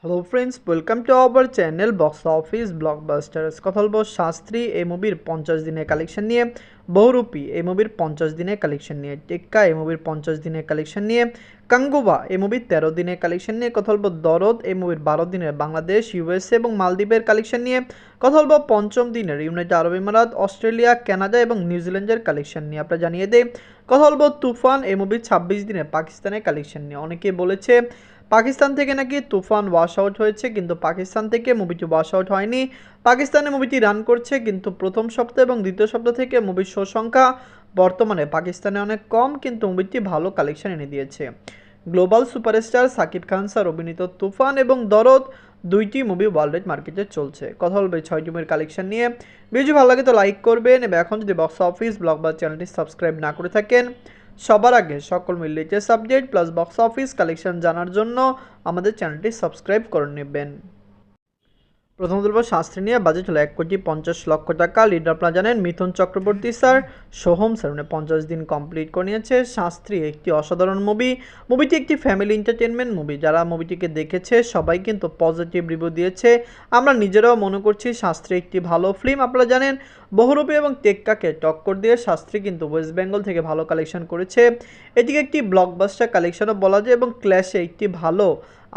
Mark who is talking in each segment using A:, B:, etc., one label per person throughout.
A: Hello friends, welcome to our channel box office blockbusters. কথা বলবো শাস্ত্রী এই মুভির 50 দিনের কালেকশন নিয়ে, বহুরূপী এই মুভির 50 দিনের কালেকশন নিয়ে, টেক্কা এই মুভির 50 দিনের কালেকশন নিয়ে, কাঙ্গুবা এই মুভির 13 দিনের কালেকশন নিয়ে, কথা বলবো দরদ এই মুভির 12 দিনের বাংলাদেশ, ইউএসএ এবং মালদ্বীপের কালেকশন নিয়ে, কথা বলবো পঞ্চম দিনের ইউনাইটেড আরব আমিরাত, অস্ট্রেলিয়া, কানাডা এবং নিউজিল্যান্ডের কালেকশন নিয়ে। আপনারা জানিয়ে দেয় কথা বলবো তুফান এই মুভির 26 দিনের পাকিস্তানের কালেকশন নিয়ে। অনেকে বলেছে পাকিস্তান থেকে নাকি তুফান ওয়াশ আউট হয়েছে, কিন্তু পাকিস্তান থেকে মুভিটি ওয়াশ আউট হয়নি। পাকিস্তানে মুভিটি রান করছে, কিন্তু প্রথম সপ্তাহ এবং দ্বিতীয় সপ্তাহ থেকে মুভির শো সংখ্যা বর্তমানে পাকিস্তানে অনেক কম, কিন্তু মুভিটি ভালো কালেকশন এনে দিয়েছে। Global superstar Shakib Khan sir অভিনীত তুফান এবং দরদ দুইটি মুভি ওয়ার্ল্ড মার্কেটে চলছে। কথা বলবে 6টি মুভির কালেকশন নিয়ে। ভিডিও ভালো লাগে তো লাইক করবেন, এবং এখন যদি বক্স অফিস ব্লগবাস্টার চ্যানেলটি সাবস্ক্রাইব না করে থাকেন, সবার আগে সকল latest update plus box office collection জানার জন্য আমাদের চ্যানেলটি সাবস্ক্রাইব করে নেবেন। প্রথম বলবো শাস্ত্রী নিয়ে। বাজেট হলো 1,50,00,000 টাকা। লিডার আপনারা জানেন মিথুন চক্রবর্তী স্যার, সোহম স্যার, 50 দিন কমপ্লিট করে নিয়েছে। শাস্ত্রী একটি অসাধারণ মুভিটি একটি ফ্যামিলি এন্টারটেনমেন্ট মুভি। যারা মুভিটিকে দেখেছে সবাই কিন্তু পজিটিভ রিভিউ দিয়েছে। আমরা নিজেরাও মনে করছি শাস্ত্রী একটি ভালো ফিল্ম। আপনারা জানেন বহুরূপী এবং টেক্কাকে টক্কর দিয়ে শাস্ত্রী কিন্তু ওয়েস্ট বেঙ্গল থেকে ভালো কালেকশন করেছে। এটিকে একটি ব্লকবাস্টার কালেকশনও বলা যায় এবং ক্ল্যাশে একটি ভালো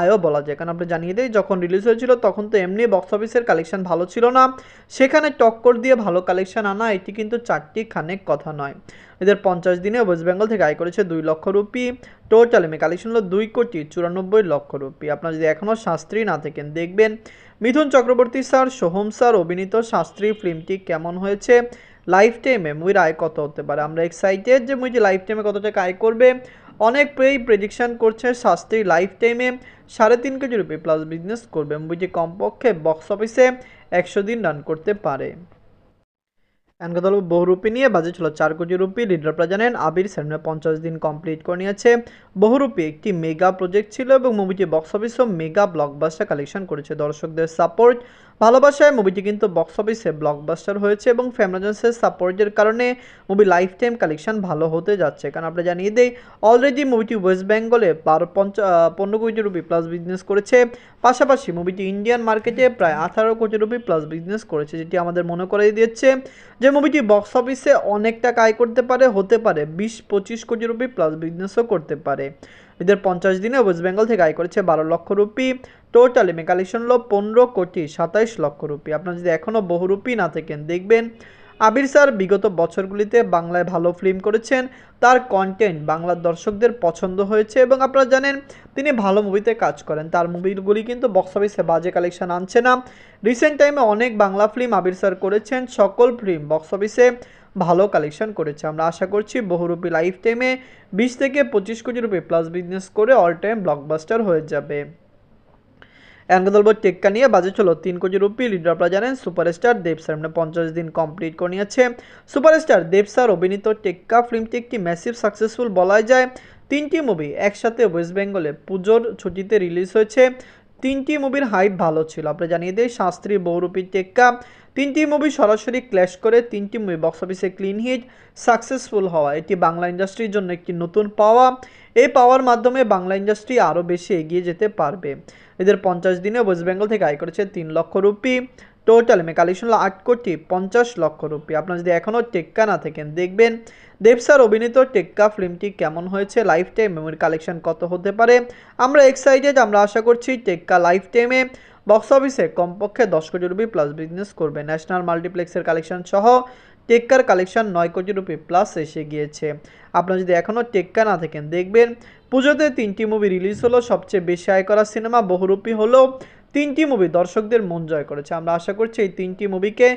A: আয়ও বলা যায়। কারণ আপনি জানিয়ে দেয় যখন রিলিজ হয়েছিল তখন তো এমনি বক্স অফিসের কালেকশন ভালো ছিল না, সেখানে টক্কর দিয়ে ভালো কালেকশন আনা এটি কিন্তু চারটি খানেক কথা নয়। এদের 50 দিনে ওয়েস্ট বেঙ্গল থেকে আয় করেছে 2 লক্ষ রুপি। টোটাল এমনি কালেকশন হলো 2,94,00,000 রুপি। আপনারা যদি এখনও শাস্ত্রী না থাকেন দেখবেন মিথুন চক্রবর্তী স্যার, সোহম স্যার অভিনীত শাস্ত্রী ফিল্মটি কেমন হয়েছে, লাইফ টাইমে মুভির আয় কত হতে পারে। আমরা এক্সাইটেড যে মুভিটি লাইফ টাইমে কত টাকা আয় করবে। অনেক প্রেডিকশন করছে শাস্ত্রী লাইফ টাইমে 3.5 কোটি রুপি প্লাস বিজনেস করবে। মুভিটি কমপক্ষে বক্স অফিসে 100 দিন রান করতে পারে। কথা বলবো বহুরূপী নিয়ে। বাজেট হলো 4 কোটি রুপি। লিডার আপনারা জানেন আবির স্যার, 50 দিন কমপ্লিট করে নিয়েছে। বহুরূপী একটি মেগা প্রজেক্ট ছিল এবং মুভিটি বক্স অফিসেও মেগা ব্লকবাস্টার কালেকশন করেছে। দর্শকদের সাপোর্ট ভালোবাসায় মুভিটি কিন্তু বক্স অফিসে ব্লকবাস্টার হয়েছে এবং ফ্যামিলিজেন্সের সাপোর্টের কারণে মুভি লাইফ টাইম কালেকশন ভালো হতে যাচ্ছে। কারণ আমরা জানিয়ে দিই অলরেডি মুভিটি ওয়েস্ট বেঙ্গলে 15 কোটি রুপি প্লাস বিজনেস করেছে। পাশাপাশি মুভিটি ইন্ডিয়ান মার্কেটে প্রায় 18 কোটি রুপি প্লাস বিজনেস করেছে, যেটি আমাদের মনে করিয়ে দিচ্ছে যে মুভিটি বক্স অফিসে অনেক টাকা আয় করতে পারে, হতে পারে 20-25 কোটি রুপি প্লাস বিজনেসও করতে পারে। এদের 50 দিনে ওয়েস্ট বেঙ্গল থেকে আয় করেছে 12 লক্ষ রুপি। টোটাল এমএ কালেকশন হলো 15,27,00,000 রুপি। আপনারা যদি এখনও বহুরূপী না থাকেন দেখবেন আবির স্যার বিগত বছরগুলিতে বাংলায় ভালো ফিল্ম করেছেন, তার কন্টেন্ট বাংলার দর্শকদের পছন্দ হয়েছে এবং আপনারা জানেন তিনি ভালো মুভিতে কাজ করেন। তার মুভিগুলি কিন্তু বক্স অফিসে বাজে কালেকশন আনছে না। রিসেন্ট টাইমে অনেক বাংলা ফিল্ম আবির স্যার করেছেন, সকল ফিল্ম বক্স অফিসে ভালো কালেকশন করেছে। আমরা আশা করছি বহুরূপী লাইফ টাইমে 20 থেকে 25 কোটি রুপি প্লাস বিজনেস করে অল টাইম ব্লকবাস্টার হয়ে যাবে। বলবো টেক্কা নিয়ে। বাজেট হলো 3 কোটি রুপি। লিডার আপনারা জানেন সুপারস্টার দেব স্যার, 50 দিন কমপ্লিট করে নিয়েছে। সুপারস্টার দেব স্যার অভিনীত টেক্কা ফিল্মটি একটি ম্যাসিভ সাকসেসফুল বলা যায়। 3টি মুভি একসাথে ওয়েস্ট বেঙ্গলে পুজোর ছুটিতে রিলিজ হয়েছে। 3টি মুভির হাইপ ভালো ছিল। আপনি জানিয়ে দেয় শাস্ত্রী, বহুরূপী, টেক্কা 3টি মুভি সরাসরি ক্ল্যাশ করে 3টি মুভি বক্স অফিসে ক্লিন হিট সাকসেসফুল হওয়া এটি বাংলা ইন্ডাস্ট্রির জন্য একটি নতুন পাওয়া। এই পাওয়ার মাধ্যমে বাংলা ইন্ডাস্ট্রি আরও বেশি এগিয়ে যেতে পারবে। এদের 50 দিনে ওয়েস্ট বেঙ্গল থেকে আয় করেছে 3 লক্ষ রুপি। টোটাল কালেকশন হলো 8,50,00,000 রুপি। আপনারা যদি এখনও টেক্কা না থাকেন দেখবেন দেব স্যার অভিনীত টেক্কা ফিল্মটি কেমন হয়েছে, লাইফ টাইম মেমোরি কালেকশন কত হতে পারে। আমরা এক্সাইটেড, আমরা আশা করছি টেক্কা লাইফ টাইমে বক্স অফিসে কমপক্ষে 10 কোটি রুপি প্লাস বিজনেস করবে। ন্যাশনাল মাল্টিপ্লেক্সের কালেকশন সহ টেক্কার কালেকশন 9 কোটি রুপি প্লাস এসে গিয়েছে। আপনারা যদি এখনও টেক্কা না থাকেন দেখবেন পুজোতে 3টি মুভি রিলিজ হলো, সবচেয়ে বেশি আয় করা সিনেমা বহুরূপী হলো। 3টি মুভি দর্শকদের মন জয় করেছে। আমরা আশা করছি এই 3টি মুভিকে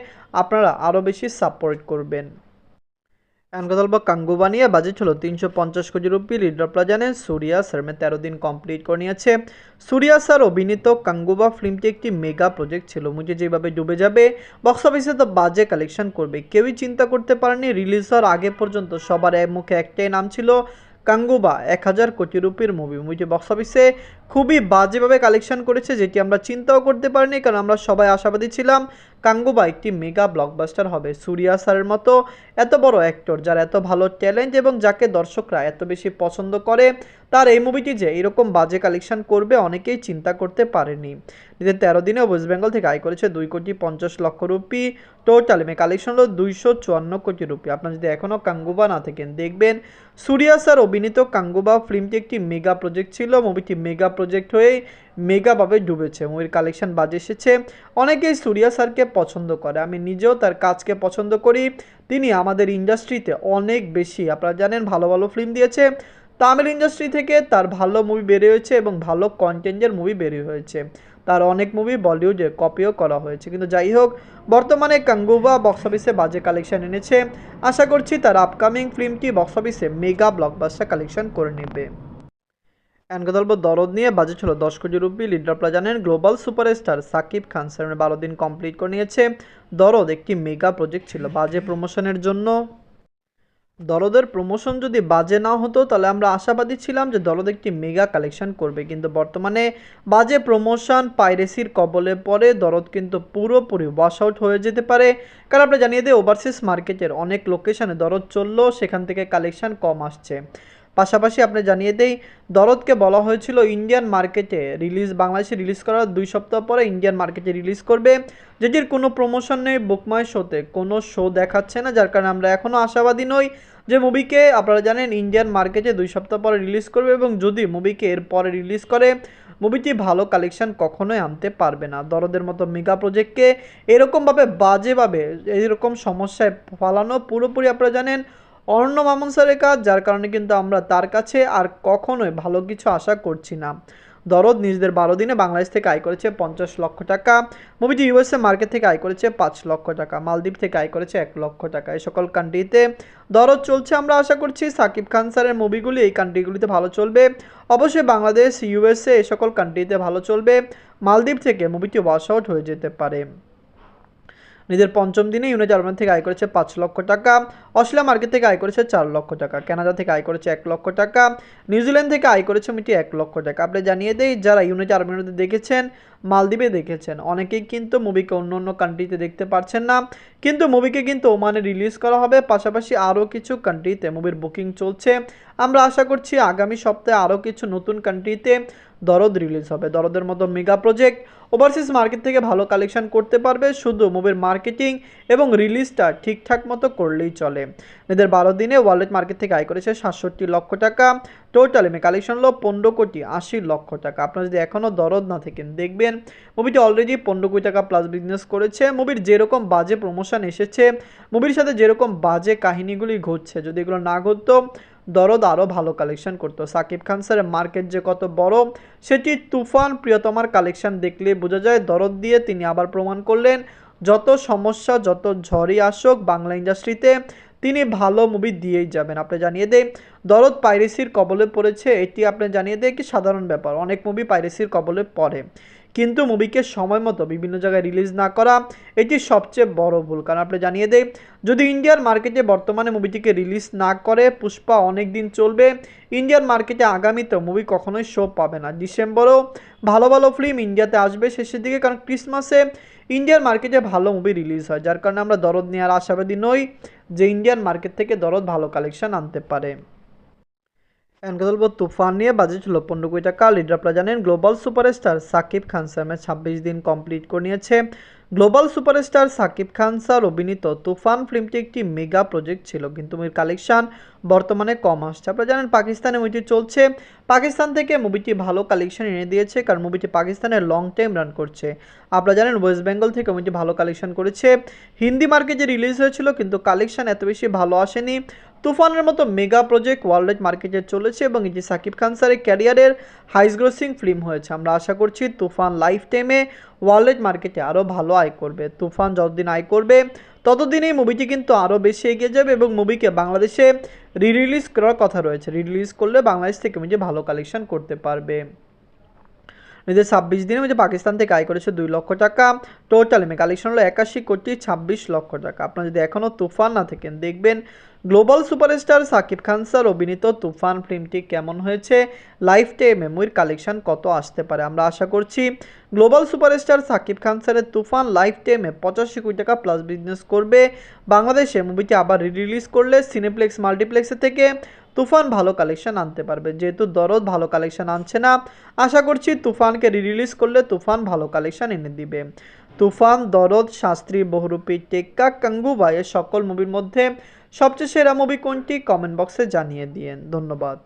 A: আপনারা আরও বেশি সাপোর্ট করবেন। কথা বলবো কাঙ্গুবা নিয়ে। বাজেট হলো 350 কোটি রুপি। লিডার আপনারা জানেন সুরিয়া স্যার, 13 দিন কমপ্লিট করে নিয়েছে। সুরিয়া স্যার অভিনীত কাঙ্গুবা ফিল্মটি একটি মেগা প্রজেক্ট ছিল। মুভি যেভাবে ডুবে যাবে বক্স অফিসে তো বাজে কালেকশন করবে কেউই চিন্তা করতে পারেনি। রিলিজ হওয়ার আগে পর্যন্ত সবার মুখে একটাই নাম ছিল কাঙ্গুবা, 1000 কোটি রুপির মুভিটি বক্স অফিসে খুবই বাজেভাবে কালেকশন করেছে, যেটি আমরা চিন্তাও করতে পারিনি। কারণ আমরা সবাই আশাবাদী ছিলাম কাঙ্গুবা একটি মেগা ব্লকবাস্টার হবে। সুরিয়া স্যারের মতো এত বড় অ্যাক্টর, যার এত ভালো ট্যালেন্ট এবং যাকে দর্শকরা এত বেশি পছন্দ করে, তার এই মুভিটি যে এরকম বাজে কালেকশন করবে অনেকেই চিন্তা করতে পারেনি। নিজের 13 দিনে ওয়েস্ট বেঙ্গল থেকে আয় করেছে 2,50,00,000 রুপি। টোটাল কালেকশন হলো 254 কোটি রুপি। আপনার যদি এখনও কাঙ্গুবা না থাকেন দেখবেন সূর্যা স্যার অভিনীত কাঙ্গুবা ফিল্মটি একটি মেগা প্রজেক্ট ছিল। মুভিটি মেগা প্রজেক্ট হয়েই মেগাভাবে ডুবেছে। মুভির কালেকশন বাজে এসেছে। অনেকেই সূর্যা স্যারকে পছন্দ করে, আমি নিজেও তার কাজকে পছন্দ করি। তিনি আমাদের ইন্ডাস্ট্রিতে অনেক বেশি আপনারা জানেন ভালো ভালো ফিল্ম দিয়েছে। তামিল ইন্ডাস্ট্রি থেকে তার ভালো মুভি বেরিয়ে হয়েছে এবং ভালো কন্টেন্টের মুভি বেরিয়ে হয়েছে। তার অনেক মুভি বলিউডে কপিও করা হয়েছে, কিন্তু যাই হোক বর্তমানে কাঙ্গুবা বক্স অফিসে বাজে কালেকশন এনেছে। আশা করছি তার আপকামিং ফিল্মটি বক্স অফিসে মেগা ব্লকবাস্টার কালেকশন করে নেবে। এন্ড কথা বলবো দরদ নিয়ে। বাজেট ছিল 10 কোটি রুপি। লিডার আপনারা জানেন global superstar Shakib Khan sir 12 দিন কমপ্লিট করে নিয়েছে। দরদ একটি মেগা প্রজেক্ট ছিল বাজে প্রমোশনের জন্য। দরদের প্রমোশন যদি বাজে না হতো তাহলে আমরা আশাবাদী ছিলাম যে দরদ একটি মেগা কালেকশন করবে, কিন্তু বর্তমানে বাজে প্রমোশন পাইরেসির কবলে পড়ে দরদ কিন্তু পুরোপুরি ওয়াশ আউট হয়ে যেতে পারে। কারণ আমরা জানিয়ে দিই ওভারসিজ মার্কেটের অনেক লোকেশনে দরদ চললো, সেখান থেকে কালেকশন কম আসছে। পাশাপাশি আপনি জানিয়ে দেই দরদকে বলা হয়েছিল ইন্ডিয়ান মার্কেটে রিলিজ, বাংলাদেশে রিলিজ করার 2 সপ্তাহ পরে ইন্ডিয়ান মার্কেটে রিলিজ করবে, যেটির কোনো প্রমোশন নেই। বুকমাই শোতে কোনো শো দেখাচ্ছে না, যার কারণে আমরা এখনও আশাবাদী নই যে মুভিকে আপনারা জানেন ইন্ডিয়ান মার্কেটে 2 সপ্তাহ পরে রিলিজ করবে, এবং যদি মুভিকে এর পরে রিলিজ করে মুভিটি ভালো কালেকশন কখনোই আনতে পারবে না। দরদের মতো মেগা প্রজেক্টকে এরকমভাবে বাজেভাবে এরকম সমস্যায় ফালানো পুরোপুরি আপনারা জানেন অরণ্য মামুন স্যারের কাজ, যার কারণে কিন্তু আমরা তার কাছে আর কখনোই ভালো কিছু আশা করছি না। দরদ নিজেদের 12 দিনে বাংলাদেশ থেকে আয় করেছে 50 লক্ষ টাকা। মুভিটি ইউএসএ মার্কেট থেকে আয় করেছে 5 লক্ষ টাকা। মালদ্বীপ থেকে আয় করেছে 1 লক্ষ টাকা। এই সকল কান্ট্রিতে দরদ চলছে। আমরা আশা করছি সাকিব খান স্যারের মুভিগুলি এই কান্ট্রিগুলিতে ভালো চলবে। অবশ্যই বাংলাদেশ, ইউএসএ এই সকল কান্ট্রিতে ভালো চলবে। মালদ্বীপ থেকে মুভিটি ওয়াশ আউট হয়ে যেতে পারে। নিজের 5ম দিনে ইউনাইটেড আরব থেকে আয় করেছে 5 লক্ষ টাকা। অস্ট্রেলিয়া মার্কেট থেকে আয় করেছে 4 লক্ষ টাকা। কানাডা থেকে আয় করেছে 1 লক্ষ টাকা। নিউজিল্যান্ড থেকে আয় করেছে মিটি 1 লক্ষ টাকা। আপনি জানিয়ে দেই যারা ইউনাইটেড আরব আমিরাতে দেখেছেন, মালদ্বীপে দেখেছেন, অনেকেই কিন্তু মুভিকে অন্য অন্য কান্ট্রিতে দেখতে পারছেন না, কিন্তু মুভিকে কিন্তু ওমানে রিলিজ করা হবে। পাশাপাশি আরও কিছু কান্ট্রিতে মুভির বুকিং চলছে। আমরা আশা করছি আগামী সপ্তাহে আরও কিছু নতুন কান্ট্রিতে দরদ রিলিজ হবে। দরদের মতো মেগা প্রজেক্ট ওভারসিজ মার্কেট থেকে ভালো কালেকশন করতে পারবে, শুধু মুভির মার্কেটিং এবং রিলিজটা ঠিকঠাক মতো করলেই চলে। এদের 12 দিনে ওয়ার্ল্ড মার্কেট থেকে আয় করেছে 67 লক্ষ টাকা। টোটাল কালেকশন হলো 15,80,00,000 টাকা। আপনারা যদি এখনও দরদ না থাকেন দেখবেন মুভিটি অলরেডি 15 কোটি টাকা প্লাস বিজনেস করেছে। মুভির যেরকম বাজে প্রমোশন এসেছে, মুভির সাথে যেরকম বাজে কাহিনীগুলি ঘটছে, যদি এগুলো না ঘটতো দরদ আরও ভালো কালেকশন করতো। সাকিব খান স্যারের মার্কেট যে কত বড় সেটি তুফান প্রিয়তমার কালেকশন দেখলে বোঝা যায়। দরদ দিয়ে তিনি আবার প্রমাণ করলেন যত সমস্যা যত ঝড়ই আসুক বাংলা ইন্ডাস্ট্রিতে তিনি ভালো মুভি দিয়েই যাবেন। আপনি জানিয়ে দেয় দরদ পাইরেসির কবলে পড়েছে, এটি আপনি জানিয়ে দেয় কি সাধারণ ব্যাপার, অনেক মুভি পাইরেসির কবলে পড়ে, কিন্তু মুভিকে সময় মতো বিভিন্ন জায়গায় রিলিজ না করা এটি সবচেয়ে বড় ভুল। কারণ আপনি জানিয়ে দেয় যদি ইন্ডিয়ান মার্কেটে বর্তমানে মুভিটিকে রিলিজ না করে পুষ্পা অনেক দিন চলবে, ইন্ডিয়ান মার্কেটে আগামীতে মুভি কখনোই শো পাবে না। ডিসেম্বরেও ভালো ভালো ফিল্ম ইন্ডিয়াতে আসবে শেষের দিকে, কারণ ক্রিসমাসে ইন্ডিয়ান মার্কেটে ভালো মুভি রিলিজ হয়, যার কারণে আমরা দরদ নেওয়ার আশাবাদী নই যে ইন্ডিয়ান মার্কেট থেকে দরদ ভালো কালেকশন আনতে পারে। এন্ড কথা বলবো তুফান নিয়ে। বাজেট ছিল 15 কোটি টাকা। লিডার আপনারা জানেন global superstar Shakib Khan sir 26 দিন কমপ্লিট করে নিয়েছে। Global superstar Shakib Khan sir অভিনীত তুফান ফিল্মটি একটি মেগা প্রজেক্ট ছিল, কিন্তু মুভির কালেকশন বর্তমানে কম আসছে। আপনারা জানেন পাকিস্তানে মুভিটি চলছে, পাকিস্তান থেকে মুভিটি ভালো কালেকশন এনে দিয়েছে, কারণ মুভিটি পাকিস্তানের লং টাইম রান করছে। আপনারা জানেন ওয়েস্ট বেঙ্গল থেকে মুভিটি ভালো কালেকশন করেছে। হিন্দি মার্কেটে রিলিজ হয়েছিল কিন্তু কালেকশন এত বেশি ভালো আসেনি। তুফানের মতো মেগা প্রজেক্ট ওয়ার্ল্ড মার্কেটে চলেছে এবং এটি সাকিব খান স্যারের ক্যারিয়ারের হাইস্ট গ্রসিং ফিল্ম হয়েছে। আমরা আশা করছি তুফান লাইফ টাইমে ওয়ার্ল্ড মার্কেটে আরও ভালো আয় করবে। তুফান যতদিন আয় করবে ততদিন এই মুভিটি কিন্তু আরও বেশি এগিয়ে যাবে এবং মুভিকে বাংলাদেশে রিলিজ করার কথা রয়েছে। রিলিজ করলে বাংলাদেশ থেকে মুভি ভালো কালেকশন করতে পারবে। নিজের 26 দিনের মধ্যে পাকিস্তান থেকে আয় করেছে 2 লক্ষ টাকা। টোটাল কালেকশন হলো 81,26,00,000 টাকা। আপনারা যদি এখনও তুফান না থাকেন দেখবেন global superstar Shakib Khan sir অভিনীত তুফান ফিল্মটি কেমন হয়েছে, লাইফ টাইমে মুভির কালেকশন কত আসতে পারে। আমরা আশা করছি গ্লোবাল সুপারস্টার সাকিব খান স্যারের তুফান লাইফ টাইমে 85 কোটি টাকা প্লাস বিজনেস করবে। বাংলাদেশে মুভিটি আবার রিলিজ করলে সিনেপ্লেক্স মাল্টিপ্লেক্সের থেকে তুফান ভালো কালেকশন আনতে পারবে। যেহেতু দরদ ভালো কালেকশন আনছে না, আশা করছি তুফানকে রিলিজ করলে তুফান ভালো কালেকশন এনে দিবে। তুফান, দরদ, শাস্ত্রী, বহুরূপী, টেক্কা, গাঙ্গুবাই এর সকল মুভির মধ্যে সবচেয়ে সেরা মুভি কোনটি? কমেন্ট বক্সে জানিয়ে দিয়েন। ধন্যবাদ।